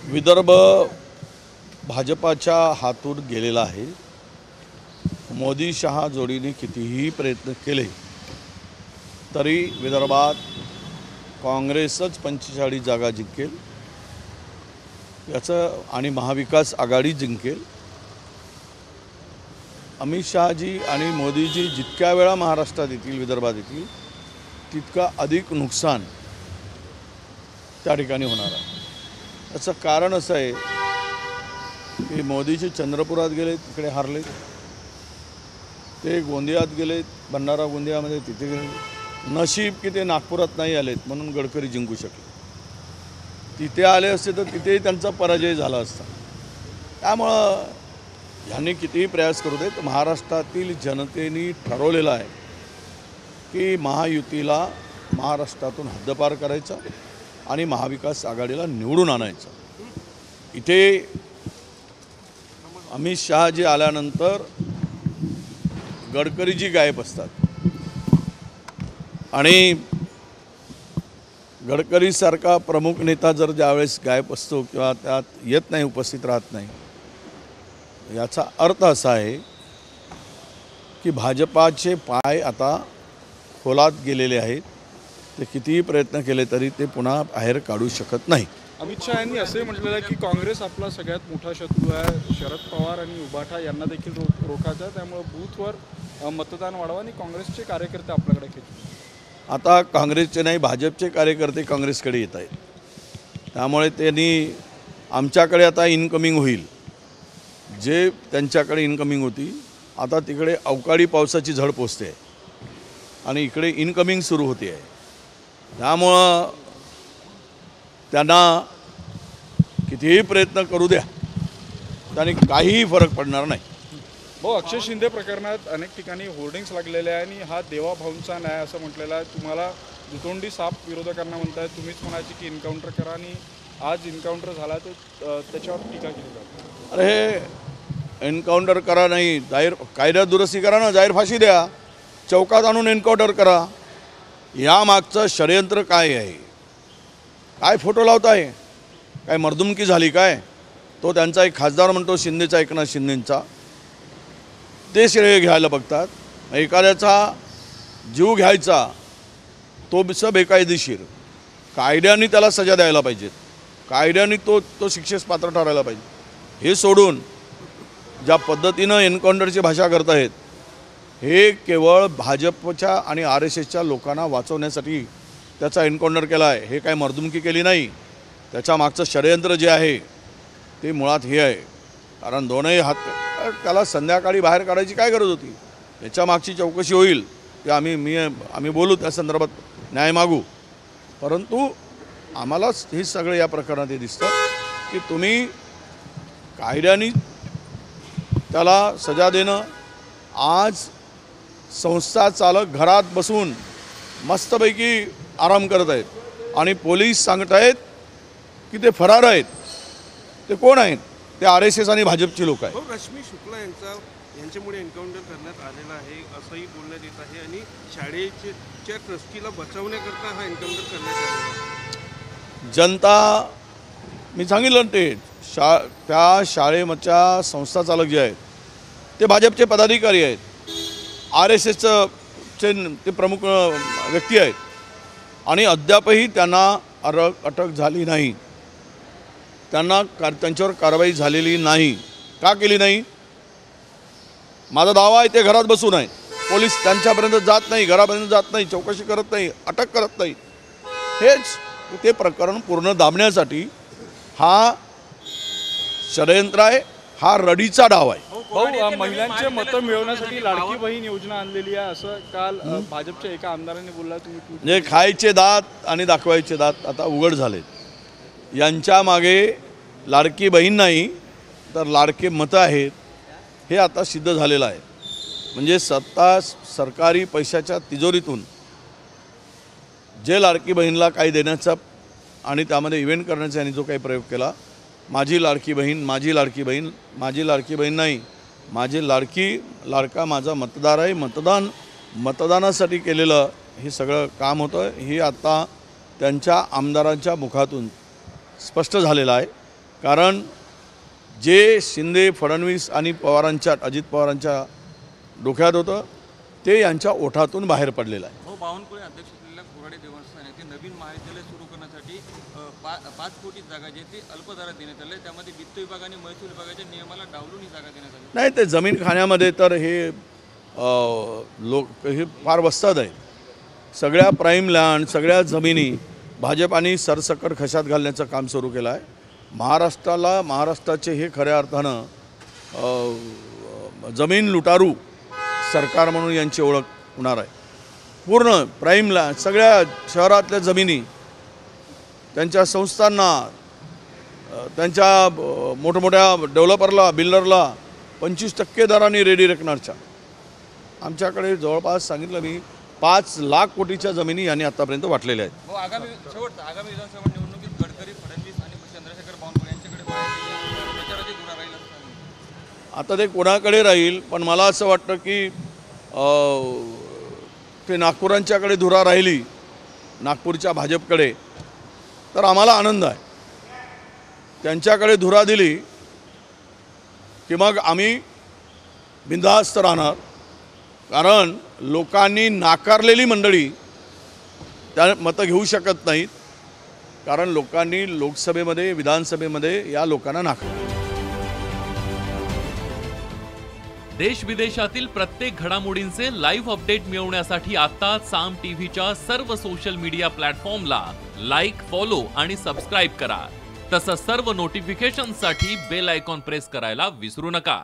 विदर्भ भाजपाच्या हातून गेलेला आहे। मोदी शहा जोडीने कितीही प्रयत्न केले तरी विदर्भात काँग्रेसच 45 जागा जिंकेल याचं आणि महाविकास आघाडी जिंकेल। अमित शहाजी आणि मोदीजी जितक्या वेळा महाराष्ट्रात येतील विदर्भात येतील तितका अधिक नुकसान त्या ठिकाणी होणार आहे। याचं कारण असं आहे की मोदीजी चंद्रपुरात गेले तिकडे हारले, ते गोंदियात गेले भंडारा गोंदियामध्ये तिथे गेले, नशीब की ते नागपुरात नाही आलेत म्हणून गडकरी जिंकू शकले। तिथे आले असते तर तिथेही त्यांचा पराजय झाला असता। त्यामुळं यांनी कितीही प्रयास करू देत महाराष्ट्रातील जनतेने ठरवलेलं आहे की महायुतीला महाराष्ट्रातून हद्दपार करायचा आणि महाविकास आघाडीला निवडून आणायचं। इथे अमित शहाजी आल्यानंतर गडकरीजी गायब असतात आणि गडकरीसारखा प्रमुख नेता जर ज्यावेळेस गायब असतो किंवा त्यात येत नाही, उपस्थित राहत नाही, याचा अर्थ असा आहे की भाजपाचे पाय आता खोलात गेलेले आहेत। ते कितीही प्रयत्न केले तरी ते पुन्हा बाहेर काढू शकत नाही। अमित शहा यांनी असे म्हटलेलं आहे की काँग्रेस आपला सगळ्यात मोठा शत्रू आहे, शरद पवार आणि उबाठा यांना देखील रोखायचं आहे, त्यामुळे बूथवर मतदान वाढवा आणि काँग्रेसचे कार्यकर्ते आपल्याकडे खेचू। आता काँग्रेसचे नाही भाजपचे कार्यकर्ते काँग्रेसकडे येत आहेत, त्यामुळे त्यांनी आमच्याकडे आता इनकमिंग होईल, जे त्यांच्याकडे इनकमिंग होती आता तिकडे अवकाळी पावसाची झड पोचते आहे आणि इकडे इनकमिंग सुरू होते आहे। त्यामुळं त्यांना कितीही प्रयत्न करू द्या त्याने काहीही फरक पडणार नाही। भाऊ, अक्षय शिंदे प्रकरणात अनेक ठिकाणी होर्डिंग्स लागलेले आहे आणि हा देवाभाऊंचा न्याय असं म्हटलेलं आहे। तुम्हाला दुतोंडी साप विरोधकांना म्हणताय, तुम्हीच म्हणायचे की एन्काउंटर करा आणि आज एन्काउंटर झाला तर त्याच्यावर टीका केली जाते। अरे एन्काउंटर करा नाही, जाहीर कायदा दुरुस्ती करा ना, जाहीर फाशी द्या, चौकात आणून एन्काउंटर करा। यामागचं षडयंत्र काय आहे? काय फोटो लावताय? काय मर्दुमकी झाली काय? तो त्यांचा एक खासदार म्हणतो शिंदेचा, एकनाथ शिंदेचा, ते श्रेय घ्यायला बघतात। एखाद्याचा जीव घ्यायचा तो सब बेकायदेशीर, कायद्याने त्याला सजा द्यायला पाहिजेत, कायद्याने तो शिक्षेस पात्र ठरायला पाहिजे। हे सोडून ज्या पद्धतीनं एन्काउंटरची भाषा करतायत हे केवळ भाजपच्या आणि RSSच्या लोकांना वाचवण्यासाठी त्याचा एन्काउंटर केला आहे। हे काय मर्दुमकी केली नाही, त्याच्या मागचं षडयंत्र जे आहे ते मुळात हे आहे। कारण दोनही हात त्याला संध्याकाळी बाहेर काढायची काय गरज होती? याच्या मागची चौकशी होईल की आम्ही बोलू, त्या संदर्भात न्याय मागू, परंतु आम्हाला हे सगळं या प्रकरणात हे दिसतं की तुम्ही कायद्याने त्याला सजा देणं, आज संस्था चालक घरात बसून मस्तपैकी आराम करत आहेत आणि पोलीस सांगत आहेत की ते फरार आहेत। ते कोण आहेत? ते RSS आणि भाजपची लोक आहेत। रश्मी शुक्ला यांच्यामुळे एन्काउंटर करण्यात आलेला आहे असंही बोलण्यात येत आहे आणि शाळेच्या ट्रस्टीला बचावण्याकरता हा एन्काउंटर करण्यात आलेला आहे। जनता, मी सांगितलं ते त्या शाळेच्या संस्था चालक जे आहेत ते भाजपचे पदाधिकारी आहेत, RSSचे ते प्रमुख व्यक्ती आहेत आणि अद्यापही त्यांना अटक झाली नाही, त्यांच्यावर कारवाई झालेली नाही। का केली नाही? माझा दावा आहे ते घरात बसून आहेत, पोलीस त्यांच्यापर्यंत जात नाही, घरापर्यंत जात नाही, चौकशी करत नाही, अटक करत नाही। हेच ते प्रकरण पूर्ण दाबण्यासाठी हा षडयंत्र आहे, हा रडीचा डाव आहे। भाऊ, महिलांचे मतं मिळवण्यासाठी लाडकी बहीण योजना आणलेली आहे असं काल भाजपच्या एका आमदारांनी बोलला। तुम्ही म्हणजे खायचे दात आणि दाखवायचे दात आता उघड झालेत। यांच्या मागे लाडकी बहीण नाही तर लाडके मतं आहेत हे आता सिद्ध झालेलं आहे। म्हणजे सरकारी पैशाच्या तिजोरीतून जे लाडकी बहीणला काही देण्याचा आणि त्यामध्ये इव्हेंट करण्याचा यांनी जो काही प्रयोग केला, माझी लाडकी बहीण, माझी लाडकी बहीण, माझी लाडकी बहीण नाही, माझी लाडका माझा मतदार आहे, मतदानासाठी केलेलं हे सगळं काम होतं। हे आता त्यांच्या आमदारांच्या मुखातून स्पष्ट झालेलं आहे कारण जे शिंदे, फडणवीस आणि पवारांच्या, अजित पवारांच्या डोक्यात होतं ते यांच्या ओठातून बाहेर पडलेलं आहे. हो, बावनकुळे अध्यक्ष असलेल्या कोराडे देवस्थान येथे नवीन महाविद्यालय सुरू करण्यासाठी 5 कोटी जागा जी आहे ती अल्पदरात देण्यात आली. त्यामध्ये वित्त विभाग आणि महसूल विभागाच्या नियमाला डावलून ही जागा देण्यात आली. नाही, ते जमीन खाण्यामध्ये तर हे लोक हे फार वस्ताद आहेत. सगळ्या प्राईम लँड, सगळ्या जमिनी भाजपाने सरसकट खशात घालण्याचं काम सुरू केलं आहे. महाराष्ट्राचे हे खऱ्या अर्थानं जमीन लुटारू सरकार म्हणून यांची ओळख होणार आहे. पूर्ण प्राईमला सगळ्या शहरातल्या जमिनी त्यांच्या संस्थांना, त्यांच्या मोठमोठ्या डेव्हलपरला, बिल्डरला 25% दराने रेडी रेकनरच्या. आमच्याकडे जवळपास सांगितलं मी 5 लाख कोटीच्या जमिनी यांनी आतापर्यंत वाटलेल्या आहेत. हो, आगामी विधानसभा निवडणुकीत गडकरी, फडणवीस आणि चंद्रशेखर बावनकुळे यांच्याकडे प्रचाराची धुरा राहील असं सांगितलं. आता ते कोणाकडे राहील, पण मला असं वाटतं की ते नागपुरांच्याकडे धुरा राहिली, नागपूरच्या भाजपकडे, तर आम्हाला आनंद आहे. त्यांच्याकडे धुरा दिली की मग आम्ही बिनधास्त राहणार. कारण लोकांनी नाकारलेली मंडळी त्या मतं घेऊ शकत नाहीत. कारण लोकांनी लोकसभेमध्ये, विधानसभेमध्ये या लोकांना नाकारलं. देश विदेशातील प्रत्येक घडामोडींचे लाईव्ह अपडेट मिळवण्यासाठी आता साम टीव्हीच्या सर्व सोशल मीडिया प्लॅटफॉर्मला लाईक, फॉलो आणि सबस्क्राईब करा. तसंच सर्व नोटिफिकेशनसाठी बेल आयकॉन प्रेस करायला विसरू नका.